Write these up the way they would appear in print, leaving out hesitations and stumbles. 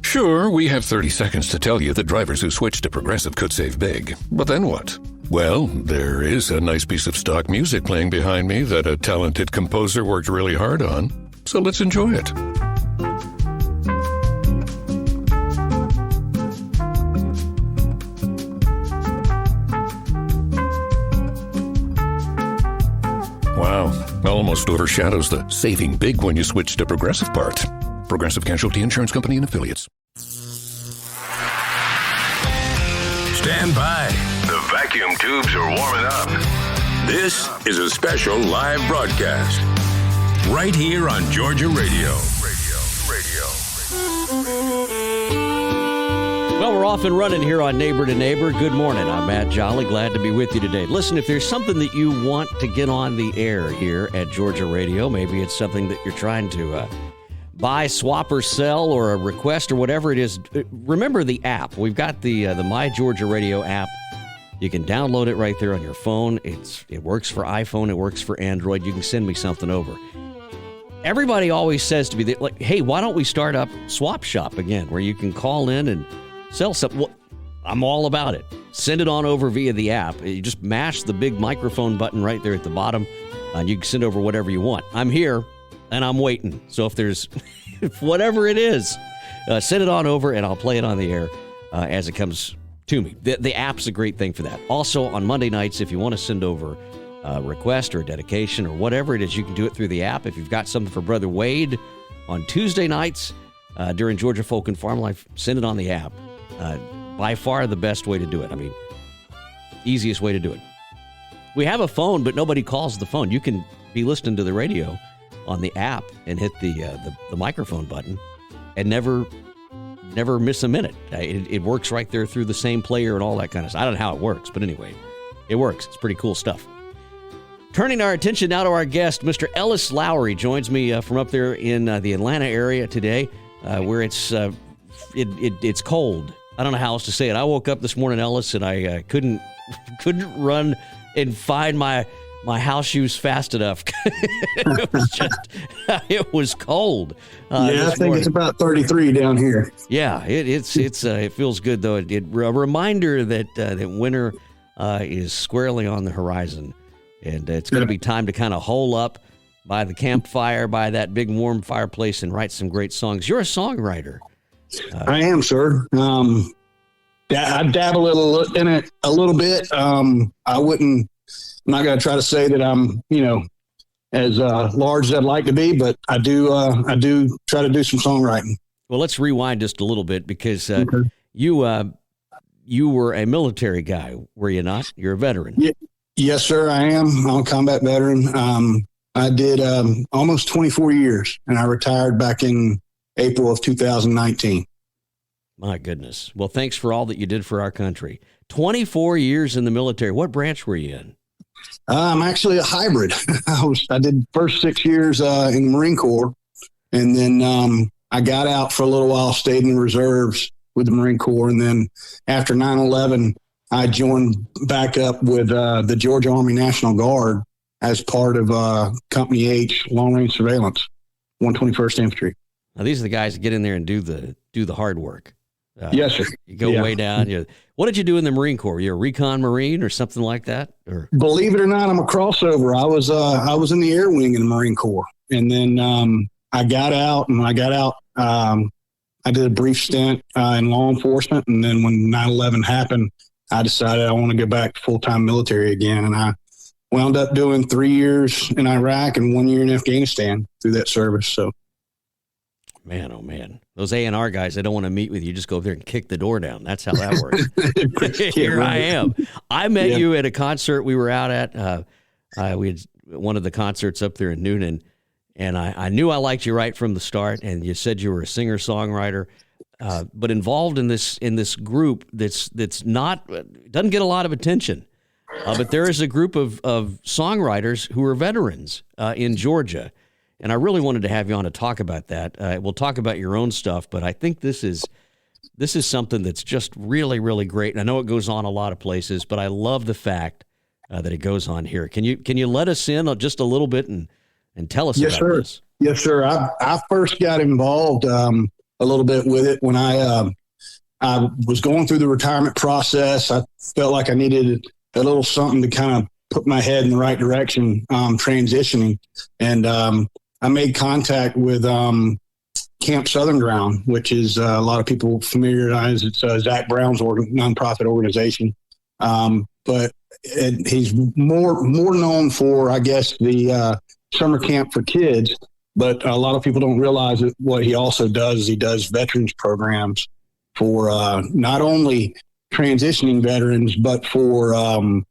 Sure, we have 30 seconds to tell you that drivers who switch to Progressive could save big. But then what? Well, there is a nice piece of stock music playing behind me that a talented composer worked really hard on. So let's enjoy it. Wow, almost overshadows the saving big when you switch to Progressive part. Progressive Casualty Insurance Company and Affiliates. Stand by. The vacuum tubes are warming up. This is a special live broadcast right here on Georgia Radio. Well, we're off and running here on Neighbor to Neighbor. Good morning. I'm Matt Jolly. Glad to be with you today. Listen, if there's something that you want to get on the air here at Georgia Radio, maybe it's something that you're trying to buy, swap, or sell, or a request, or whatever it is, remember the app. We've got the My Georgia Radio app. You can download it right there on your phone. It works for iPhone. It works for Android. You can send me something over. Everybody always says to me, like, hey, why don't we start up Swap Shop again, where you can call in and sell something? Well, I'm all about it. Send it on over via the app. You just mash the big microphone button right there at the bottom, and you can send over whatever you want. I'm here, and I'm waiting. So if there's whatever it is, send it on over, and I'll play it on the air as it comes to me. The app's a great thing for that. Also, on Monday nights, if you want to send over a request or a dedication or whatever it is, you can do it through the app. If you've got something for Brother Wade on Tuesday nights during Georgia Folk and Farm Life, send it on the app. By far the best way to do it. I mean, easiest way to do it. We have a phone, but nobody calls the phone. You can be listening to the radio on the app and hit the microphone button and never miss a minute. It works right there through the same player and all that kind of stuff. I don't know how it works, but anyway, it works. It's pretty cool stuff. Turning our attention now to our guest, Mr. Ellis Lowery joins me from up there in the Atlanta area today, where it's cold. I don't know how else to say it. I woke up this morning, Ellis, and I couldn't run and find my house shoes fast enough. It was cold. I think it's about 33 down here. Yeah, it feels good though. A reminder that winter is squarely on the horizon, and it's going to be time to kind of hole up by the campfire, by that big warm fireplace, and write some great songs. You're a songwriter. I am, sir. I dabble in it a little bit. I'm not going to try to say that I'm, as large as I'd like to be, but I do try to do some songwriting. Well, let's rewind just a little bit because you were a military guy, were you not? You're a veteran. Yes, sir, I am. I'm a combat veteran. I did almost 24 years, and I retired back in April of 2019. My goodness. Well, thanks for all that you did for our country. 24 years in the military. What branch were you in? I'm actually a hybrid. I did the first 6 years in the Marine Corps, and then I got out for a little while, stayed in the reserves with the Marine Corps, and then after 9/11, I joined back up with the Georgia Army National Guard as part of Company H, Long Range Surveillance, 121st Infantry. Now, these are the guys that get in there and do the hard work. Yes, sir. You go way down. What did you do in the Marine Corps? Were you a recon Marine or something like that? Or believe it or not, I'm a crossover. I was in the air wing in the Marine Corps, and then I got out. And when I got out, I did a brief stint in law enforcement, and then when 9/11 happened, I decided I want to go back to full-time military again, and I wound up doing 3 years in Iraq and 1 year in Afghanistan through that service. So. Man, oh man. Those A&R guys, they don't want to meet with you. Just go over there and kick the door down. That's how that works. Here I am. I met you at a concert we were out at. We had one of the concerts up there in Noonan, and I knew I liked you right from the start, and you said you were a singer-songwriter, but involved in this group that's not doesn't get a lot of attention. But there is a group of songwriters who are veterans in Georgia. And I really wanted to have you on to talk about that. We'll talk about your own stuff, but I think this is something that's just really, really great. And I know it goes on a lot of places, but I love the fact that it goes on here. Can you let us in just a little bit and tell us about this? Yes, sir. I first got involved a little bit with it. When I was going through the retirement process, I felt like I needed a little something to kind of put my head in the right direction, transitioning. And I made contact with Camp Southern Ground, which is a lot of people familiarize. It's Zach Brown's nonprofit organization. But he's more known for, I guess, the summer camp for kids. But a lot of people don't realize that what he also does is he does veterans programs for not only transitioning veterans, but for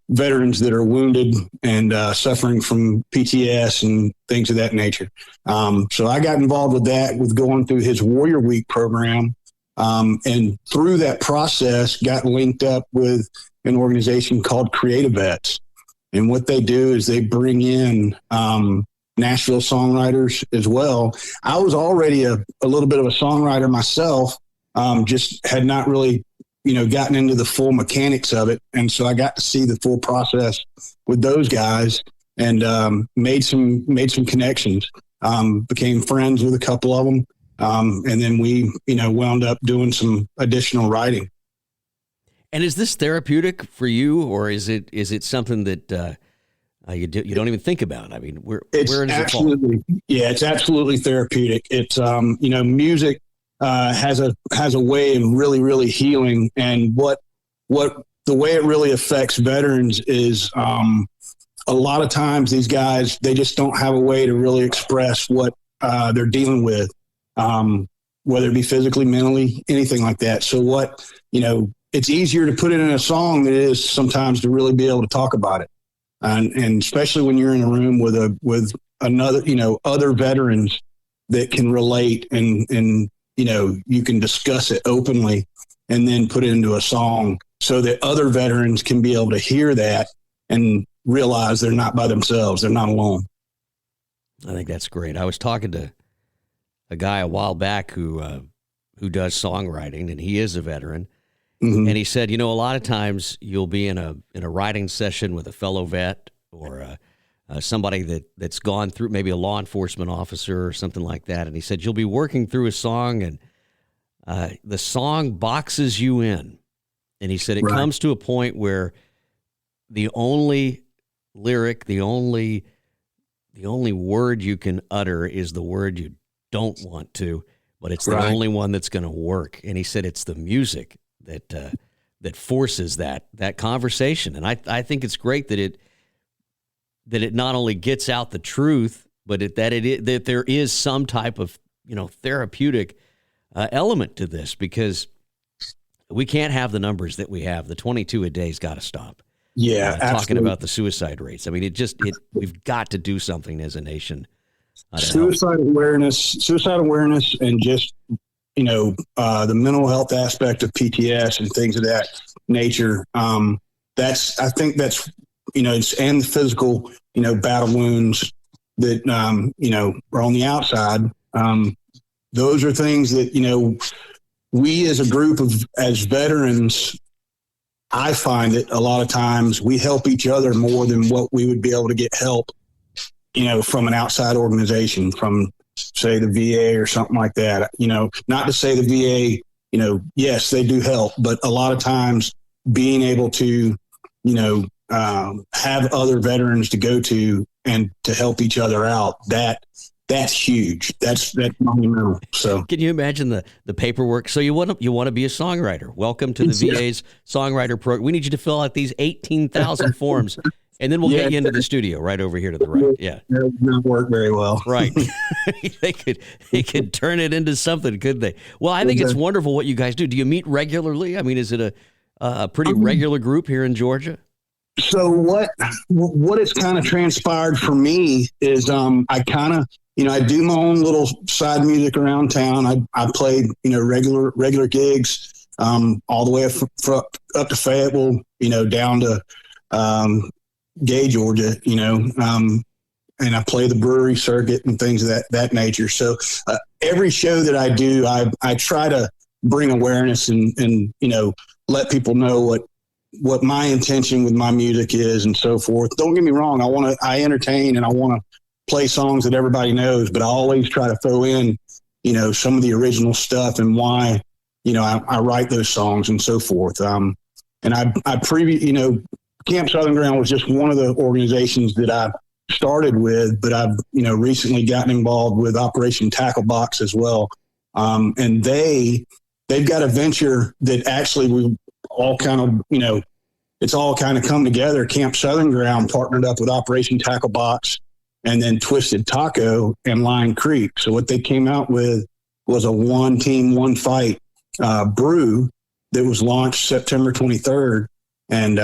veterans that are wounded and suffering from PTS and things of that nature. So I got involved with that, with going through his Warrior Week program. And through that process, got linked up with an organization called Creative Vets. And what they do is they bring in Nashville songwriters as well. I was already a little bit of a songwriter myself, just had not really gotten into the full mechanics of it. And so I got to see the full process with those guys and made some connections, became friends with a couple of them. And then we, wound up doing some additional writing. And is this therapeutic for you, or is it something that you don't even think about? I mean, where does it fall? Yeah, it's absolutely therapeutic. It's music has a way of really, really healing. And what the way it really affects veterans is a lot of times these guys, they just don't have a way to really express what they're dealing with, whether it be physically, mentally, anything like that. So it's easier to put it in a song than it is sometimes to really be able to talk about it. And especially when you're in a room with another, other veterans that can relate and you can discuss it openly and then put it into a song so that other veterans can be able to hear that and realize they're not by themselves. They're not alone. I think that's great. I was talking to a guy a while back who does songwriting, and he is a veteran. Mm-hmm. And he said, a lot of times you'll be in a writing session with a fellow vet or somebody that's gone through, maybe a law enforcement officer or something like that. And he said, you'll be working through a song and the song boxes you in. And he said, it comes to a point where the only lyric, the only word you can utter is the word you don't want to, but it's the only one that's going to work. And he said, it's the music that forces that conversation. And I think it's great that it not only gets out the truth, but that there is some type of therapeutic element to this, because we can't have the numbers that we have. The 22 a day's got to stop. Yeah, talking about the suicide rates. I mean, we've got to do something as a nation. Suicide awareness, and just the mental health aspect of PTS and things of that nature. I think that's and the physical battle wounds that are on the outside. Those are things that we as a group as veterans, I find that a lot of times we help each other more than what we would be able to get help from an outside organization, from say the VA or something like that. Not to say the VA, yes, they do help, but a lot of times being able to, have other veterans to go to and to help each other out, that's huge. That's monumental. So can you imagine the paperwork? So you want to be a songwriter. Welcome to the VA's songwriter program. We need you to fill out these 18,000 forms. And then we'll get you into the studio right over here to the right. Yeah. That would not work very well. Right. They could turn it into something, could they? Well, I think it's wonderful what you guys do. Do you meet regularly? I mean, is it a pretty regular group here in Georgia? So what has kind of transpired for me is I kind of, I do my own little side music around town. I play, regular gigs all the way up to Fayetteville, down to Gay, Georgia, and I play the brewery circuit and things of that nature. So every show that I do, I try to bring awareness and let people know what my intention with my music is and so forth. Don't get me wrong. I entertain and I want to play songs that everybody knows, but I always try to throw in, some of the original stuff and why, I write those songs and so forth. And Camp Southern Ground was just one of the organizations that I started with, but I've, recently gotten involved with Operation Tackle Box as well. And they've got a venture that actually we all kind of, it's all kind of come together. Camp Southern Ground partnered up with Operation Tackle Box and then Twisted Taco and Line Creek. So what they came out with was a one team, one fight brew that was launched September 23rd. And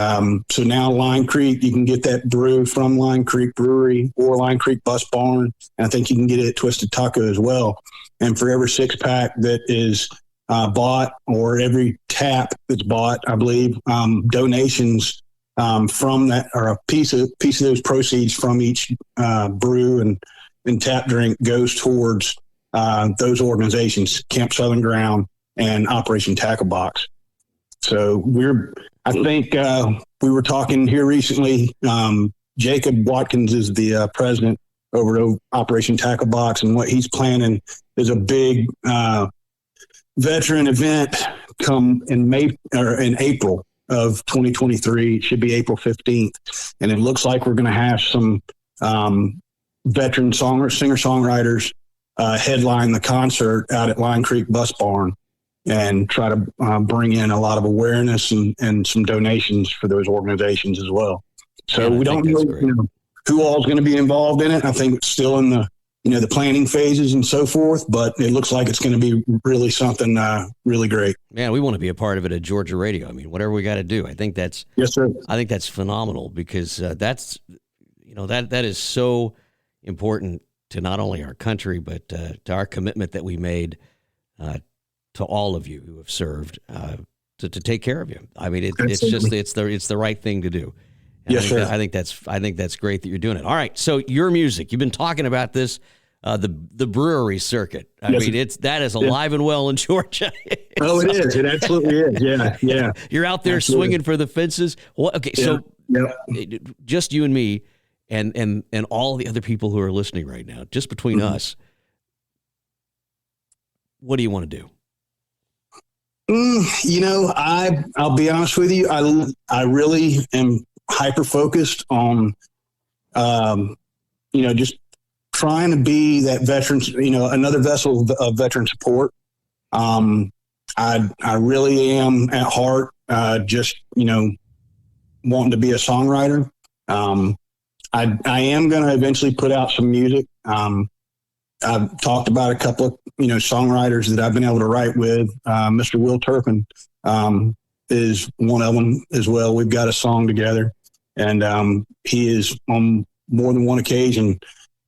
so now Line Creek, you can get that brew from Line Creek Brewery or Line Creek Bus Barn. And I think you can get it at Twisted Taco as well. And for every 6-pack that is bought, or every tap that's bought, I believe, donations from that, or a piece of those proceeds from each brew and tap drink goes towards those organizations, Camp Southern Ground and Operation Tackle Box. So I think we were talking here recently. Jacob Watkins is the president over at Operation Tackle Box, and what he's planning is a big veteran event come in April of 2023. It should be April 15th. And it looks like we're going to have some veteran singer-songwriters headline the concert out at Line Creek Bus Barn and try to bring in a lot of awareness and some donations for those organizations as well. So we don't know, who all is going to be involved in it. I think it's still in the the planning phases and so forth, but it looks like it's going to be really something really great. Man, we want to be a part of it at Georgia Radio. I mean, whatever we got to do. I think that's yes, sir. I think that's phenomenal because that's that is so important to not only our country but to our commitment that we made to all of you who have served to take care of you. I mean, it's the right thing to do. And yes, sir. I think that's great that you're doing it. All right, so your music, you've been talking about this. The brewery circuit. I mean, that is alive and well in Georgia. Oh, it is. It absolutely is. Yeah. You're out there swinging for the fences. Well, okay, so just you and me, and all the other people who are listening right now, just between us, what do you want to do? I'll be honest with you. I really am hyper focused on, just trying to be that veterans, another vessel of veteran support. I really am at heart, just, wanting to be a songwriter. I am going to eventually put out some music. I've talked about a couple of, songwriters that I've been able to write with. Mr. Will Turpin is one of them as well. We've got a song together, and he is on more than one occasion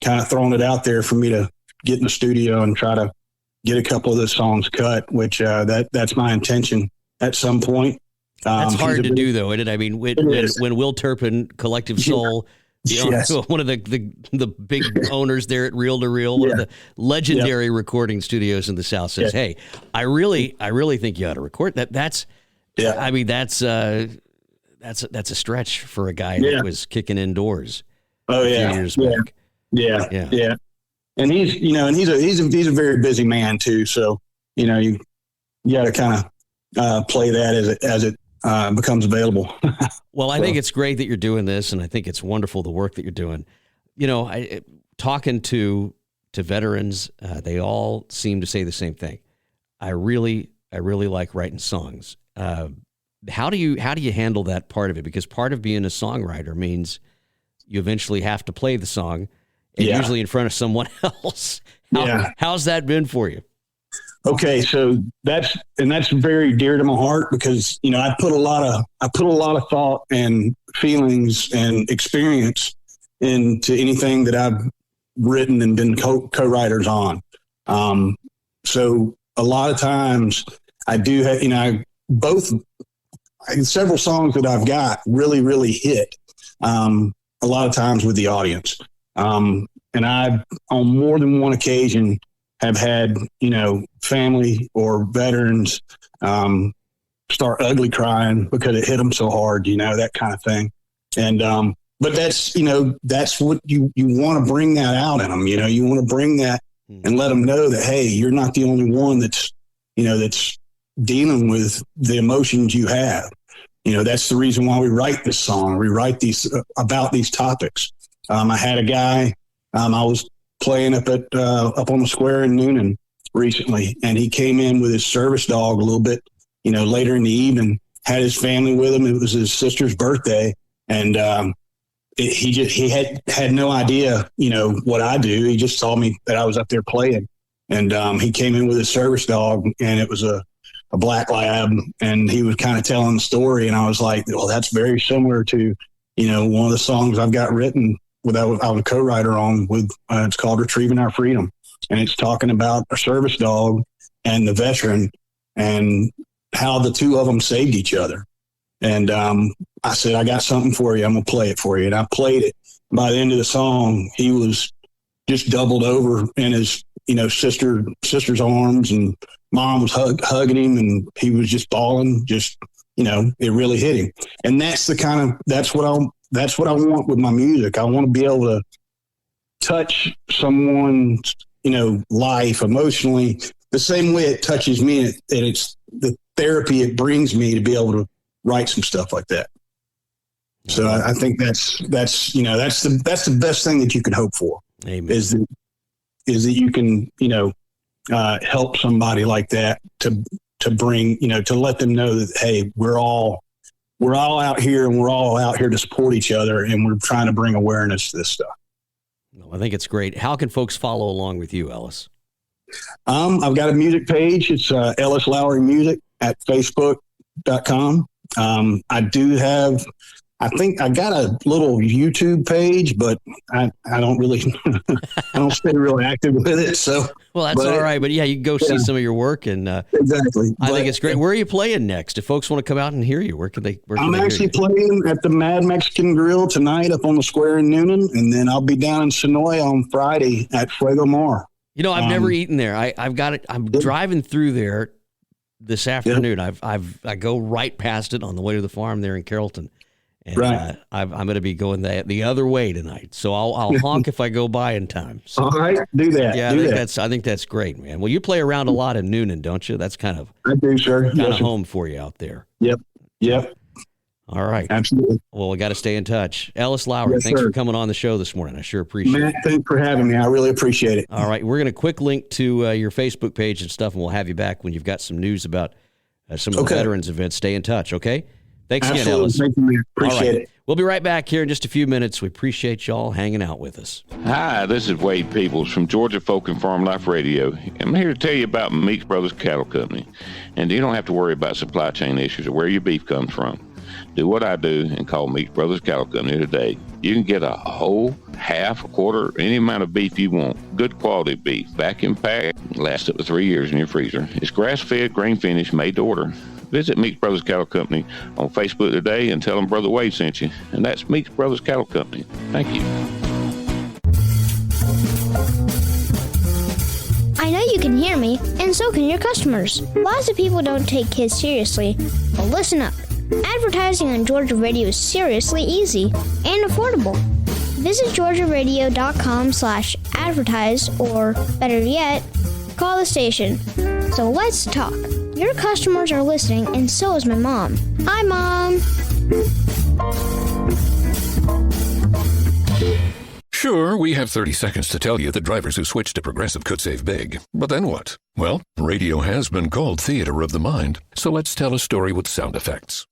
kind of throwing it out there for me to get in the studio and try to get a couple of those songs cut, which that's my intention at some point. That's hard to do, though, isn't it? I mean, when Will Turpin, Collective Soul, one of the big owners there at Reel to Reel, one of the legendary recording studios in the South, says, "Hey, I really think you ought to record that." That's a stretch for a guy that was kicking indoors. Oh a few years back. Yeah. And he's a very busy man too. So, you got to kind of play that as it becomes available. Well, I think it's great that you're doing this, and I think it's wonderful the work that you're doing. Talking to veterans, they all seem to say the same thing. I really like writing songs. How do you handle that part of it? Because part of being a songwriter means you eventually have to play the song, and usually in front of someone else. How's that been for you? Okay, so that's very dear to my heart because I put a lot of thought and feelings and experience into anything that I've written and been co-writers on. So a lot of times I do have several songs that I've got really hit a lot of times with the audience. And I've on more than one occasion have had, family or veterans start ugly crying because it hit them so hard, that kind of thing. And but that's what you want to bring that out in them. You want to bring that and let them know that, hey, you're not the only one that's dealing with the emotions you have. That's the reason why we write this song. We write these about these topics. I had a guy, I was playing up on the square in Noonan recently, and he came in with his service dog a little bit, later in the evening, had his family with him. It was his sister's birthday. And, he had no idea, what I do. He just saw me that I was up there playing, and he came in with his service dog, and it was a black lab, and he was kind of telling the story. And I was like, well, that's very similar to, one of the songs I've got written I was a co-writer on with, it's called Retrieving Our Freedom. And it's talking about a service dog and the veteran and how the two of them saved each other. And I said, I got something for you. I'm going to play it for you. And I played it. By the end of the song, he was just doubled over in his, sister's arms, and mom was hugging him, and he was just bawling. It really hit him. And that's what I want with my music. I want to be able to touch someone's, life emotionally the same way it touches me. And it's the therapy it brings me to be able to write some stuff like that. So I think that's the best thing that you can hope for. Amen. is that you can, help somebody like that to bring, to let them know that, hey, we're all out here, and we're all out here to support each other, and we're trying to bring awareness to this stuff. Well, I think it's great. How can folks follow along with you, Ellis? I've got a music page. It's Ellis Lowery Music at Facebook.com. I do have, I think I got a little YouTube page, but I don't really, I don't stay real active with it. So, well, that's all right. But yeah, you can go see some of your work, and exactly. I think it's great. Where are you playing next? If folks want to come out and hear you, where can they? I'm actually playing at the Mad Mexican Grill tonight up on the square in Noonan, and then I'll be down in Sonoy on Friday at Fuego Mar. I've never eaten there. I've got it. I'm driving through there this afternoon. I go right past it on the way to the farm there in Carrollton. And, right. I'm going to be going the other way tonight, so I'll honk if I go by in time. So, all right, do that. Yeah, I think that's great, man. Well, you play around a lot in Noonan, don't you? That's kind of I do, sir. Kind of home for you out there. Yep. All right, absolutely. Well, we got to stay in touch. Ellis Lowery, thanks for coming on the show this morning. I sure appreciate it. Matt, thanks for having me. I really appreciate it. All right, we're going to quick link to your Facebook page and stuff, and we'll have you back when you've got some news about some of the veterans events. Stay in touch, okay? Thanks again, Ellis. Thank you, man. Appreciate it. We'll be right back here in just a few minutes. We appreciate y'all hanging out with us. Hi, this is Wade Peoples from Georgia Folk and Farm Life Radio. I'm here to tell you about Meeks Brothers Cattle Company. And you don't have to worry about supply chain issues or where your beef comes from. Do what I do and call Meeks Brothers Cattle Company today. You can get a whole, half, a quarter, any amount of beef you want. Good quality beef, vacuum packed, lasts up to 3 years in your freezer. It's grass-fed, grain-finished, made to order. Visit Meeks Brothers Cattle Company on Facebook today and tell them Brother Wade sent you. And that's Meeks Brothers Cattle Company. Thank you. I know you can hear me, and so can your customers. Lots of people don't take kids seriously. Well, listen up. Advertising on Georgia Radio is seriously easy and affordable. Visit georgiaradio.com/advertise, or better yet, call the station. So let's talk. Your customers are listening, and so is my mom. Hi, Mom. Sure, we have 30 seconds to tell you that drivers who switch to Progressive could save big. But then what? Well, radio has been called theater of the mind, so let's tell a story with sound effects.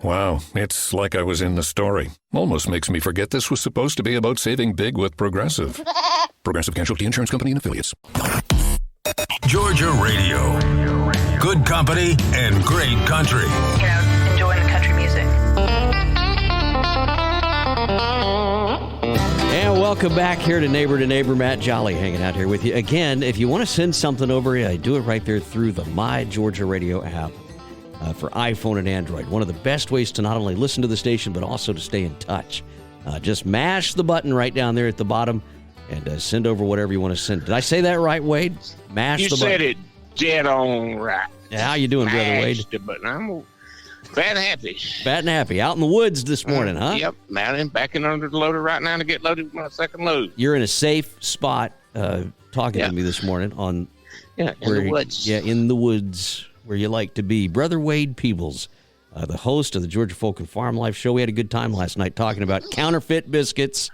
Wow, it's like I was in the story. Almost makes me forget this was supposed to be about saving big with Progressive. Progressive Casualty Insurance Company and Affiliates. Georgia Radio. Good company and great country. Enjoying the country music. And welcome back here to Neighbor, Matt Jolly hanging out here with you. Again, if you want to send something over, do it right there through the My Georgia Radio app. For iPhone and Android. One of the best ways to not only listen to the station, but also to stay in touch. Just mash the button right down there at the bottom and send over whatever you want to send. Did I say that right, Wade? Mash the button. You said it. dead on right. How you doing, Brother Wade? But I'm fat and happy. Fat and happy. Out in the woods this morning, huh? Yep. Mountain backing under the loader right now to get loaded with my second load. You're in a safe spot talking to me this morning on in the woods. Yeah, in the woods where you like to be. Brother Wade Peebles, the host of the Georgia Folk and Farm Life Show. We had a good time last night talking about counterfeit biscuits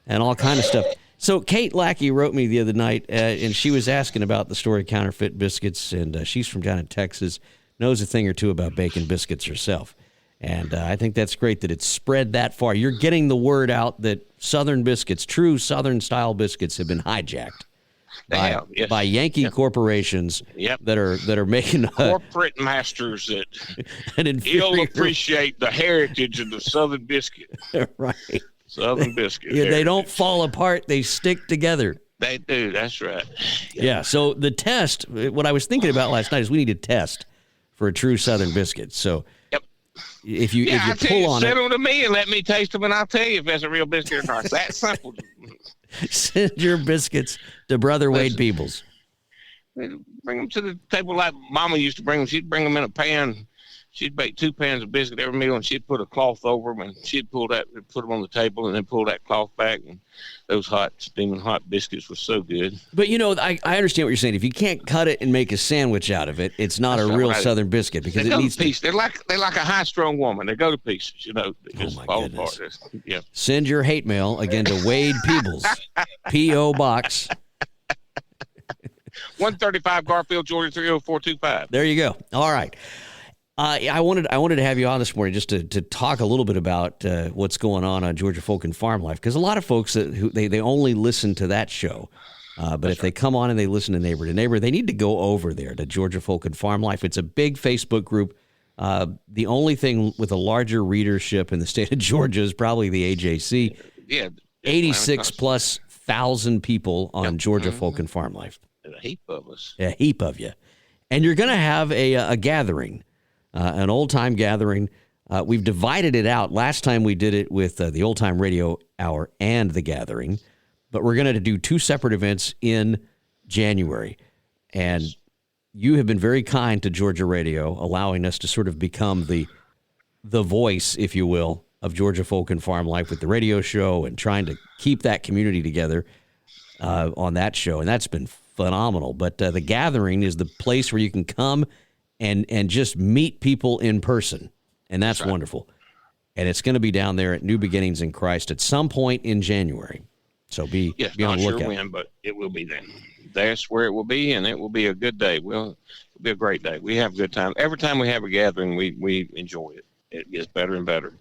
and all kind of stuff. So Kate Lackey wrote me the other night, and she was asking about the story of counterfeit biscuits, and she's from down in Texas, knows a thing or two about baking biscuits herself. And I think that's great that it's spread that far. You're getting the word out that Southern biscuits, true Southern-style biscuits, have been hijacked by Yankee corporations that are making corporate masters that ill appreciate the heritage of the Southern biscuit. Right. Southern biscuit. Yeah, they don't fall apart. They stick together. They do. That's right. Yeah. So the test, what I was thinking about last night is we need a test for a true Southern biscuit. So if you pull on send them to me and let me taste them, and I'll tell you if that's a real biscuit or not. It's that simple. Send your biscuits to Brother Wade Peebles. Bring them to the table like Mama used to bring them. She'd bring them in a pan. She'd bake 2 pans of biscuit every meal, and she'd put a cloth over them, and she'd put them on the table, and then pull that cloth back. And those steaming hot biscuits were so good. But I understand what you're saying. If you can't cut it and make a sandwich out of it, it's not a real Southern biscuit because it needs to piece. They're like a high-strung woman. They go to pieces. They just fall apart. Yeah. Send your hate mail again to Wade Peebles, P.O. Box 135 Garfield, Georgia 30425. There you go. All right. I wanted to have you on this morning just to talk a little bit about what's going on Georgia Folk and Farm Life, because a lot of folks they only listen to that show, but if they come on and they listen to Neighbor, they need to go over there to Georgia Folk and Farm Life. It's a big Facebook group. The only thing with a larger readership in the state of Georgia is probably the AJC. Yeah, 86,000+ people on Georgia Folk and Farm Life. A heap of us. A heap of you, and you're going to have a gathering. An old-time gathering. We've divided it out. Last time we did it with the old-time radio hour and the gathering, but we're going to do 2 separate events in January. And you have been very kind to Georgia Radio, allowing us to sort of become the voice, if you will, of Georgia Folk and Farm Life with the radio show and trying to keep that community together on that show. And that's been phenomenal. But the gathering is the place where you can come and just meet people in person. And that's wonderful. And it's going to be down there at New Beginnings in Christ at some point in January. So be on the lookout. Not sure when, but it will be then. That's where it will be, and it will be a good day. It'll be a great day. We have a good time. Every time we have a gathering, we enjoy it. It gets better and better.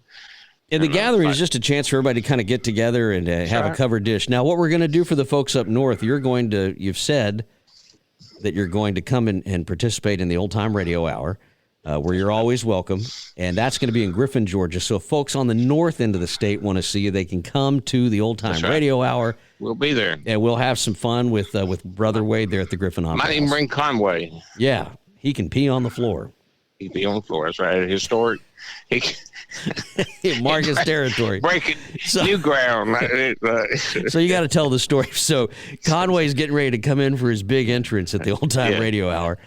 And the gathering is just a chance for everybody to kind of get together and have a covered dish. Now, what we're going to do for the folks up north, you've said that you're going to come and participate in the Old Time Radio Hour, where you're always welcome, and that's going to be in Griffin, Georgia. So if folks on the north end of the state want to see you, they can come to the Old Time Radio Hour. We'll be there. And we'll have some fun with Brother Wade there at the Griffin Opera House. Might even bring Conway. Yeah, he can pee on the floor. He can pee on the floor. That's right. Historic. Marcus territory. Breaking new ground. So you got to tell the story. So Conway's getting ready to come in for his big entrance at the Old Time Radio Hour.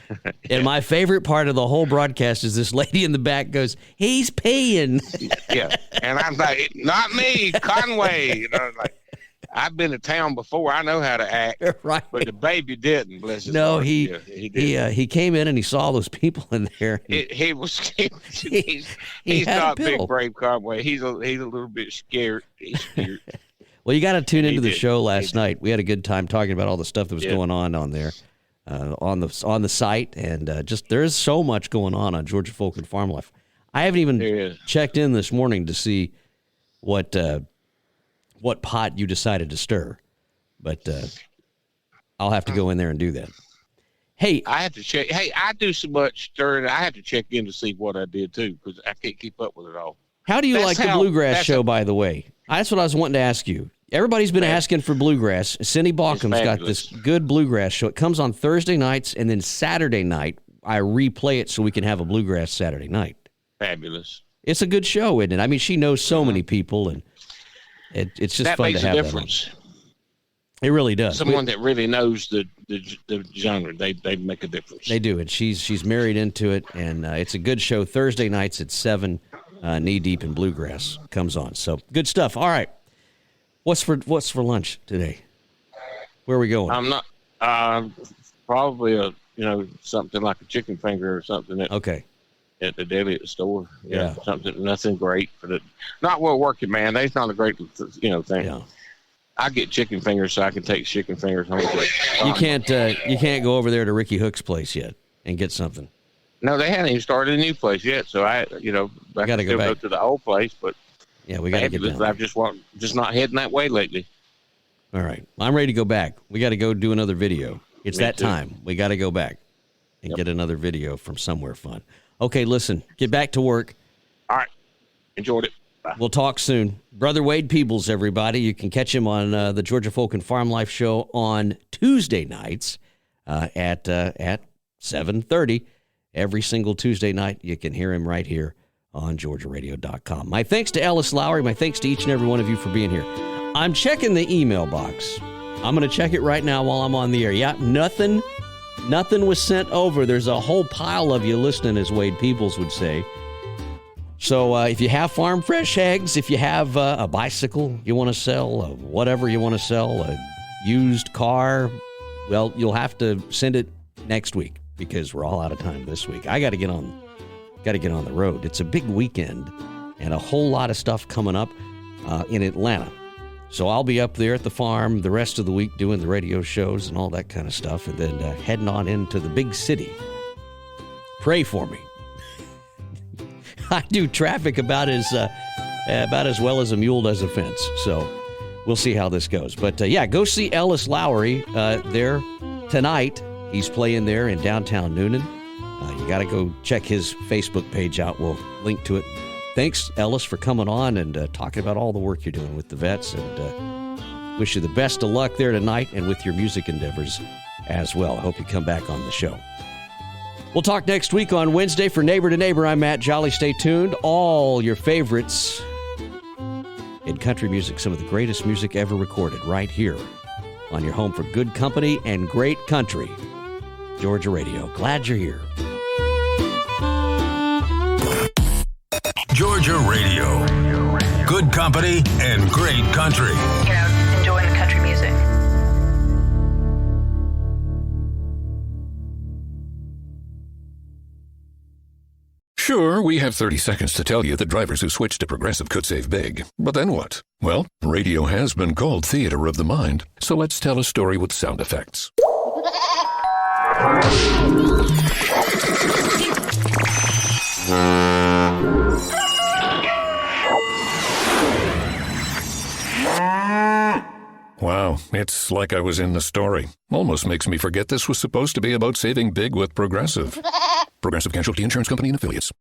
And my favorite part of the whole broadcast is this lady in the back goes, "He's peeing." Yeah. And I'm like, "Not me, Conway." And I was like, I've been to town before. I know how to act. Right. But the baby didn't, bless his heart. No, he did. He came in and he saw those people in there. He's not big, brave Conway. He's a little bit scared. He's scared. Well, you got to tune into the show last night. We had a good time talking about all the stuff that was going on there, on the site, and just there's so much going on Georgia Folk and Farm Life. I haven't even checked in this morning to see what pot you decided to stir, but I'll have to go in there and do that. Hey, I have to check. Hey, I do so much stirring. I have to check in to see what I did too, because I can't keep up with it all. How do you like the Bluegrass show, by the way? That's what I was wanting to ask you. Everybody's been asking for Bluegrass. Cindy Balcom's got this good Bluegrass show. It comes on Thursday nights, and then Saturday night, I replay it so we can have a Bluegrass Saturday night. Fabulous. It's a good show, isn't it? I mean, she knows so many people, and it's just fun to have that. That makes a difference. It really does. Someone that really knows the the genre. They make a difference. They do, and she's married into it, and it's a good show. Thursday nights at 7, Knee Deep in Bluegrass comes on. So good stuff. All right, what's for lunch today? Where are we going? I'm not probably something like a chicken finger or something. Okay. At the deli at the store. Yeah. Something, nothing great for the, not well working, man. That's not a great, thing. Yeah. I get chicken fingers so I can take chicken fingers home. You can't go over there to Ricky Hook's place yet and get something. No, they hadn't even started a new place yet. So I gotta go still back go to the old place, but yeah, we got to get down there. I've just not heading that way lately. All right. I'm ready to go back. We got to go do another video. It's that time. We got to go back and get another video from somewhere fun. Okay, listen, get back to work. All right. Enjoyed it. Bye. We'll talk soon. Brother Wade Peebles, everybody. You can catch him on the Georgia Folk and Farm Life Show on Tuesday nights at 7:30. Every single Tuesday night, you can hear him right here on GeorgiaRadio.com. My thanks to Ellis Lowery. My thanks to each and every one of you for being here. I'm checking the email box. I'm going to check it right now while I'm on the air. Yeah, nothing was sent over. There's a whole pile of you listening, as Wade Peebles would say. So if you have farm fresh eggs, if you have a bicycle you want to sell, whatever you want to sell, a used car, well, you'll have to send it next week because we're all out of time this week. I got to get on the road. It's a big weekend and a whole lot of stuff coming up in Atlanta. So I'll be up there at the farm the rest of the week doing the radio shows and all that kind of stuff, and then heading on into the big city. Pray for me. I do traffic about as well as a mule does a fence. So we'll see how this goes. But go see Ellis Lowery there tonight. He's playing there in downtown Noonan. You got to go check his Facebook page out. We'll link to it. Thanks, Ellis, for coming on and talking about all the work you're doing with the vets. And wish you the best of luck there tonight and with your music endeavors as well. I hope you come back on the show. We'll talk next week on Wednesday for Neighbor to Neighbor. I'm Matt Jolly. Stay tuned. All your favorites in country music, some of the greatest music ever recorded right here on your home for good company and great country. Georgia Radio. Glad you're here. Georgia Radio. Good company and great country. Enjoying the country music. Sure, we have 30 seconds to tell you that drivers who switch to Progressive could save big. But then what? Well, radio has been called theater of the mind, so let's tell a story with sound effects. Wow, it's like I was in the story. Almost makes me forget this was supposed to be about saving big with Progressive. Progressive Casualty Insurance Company and Affiliates.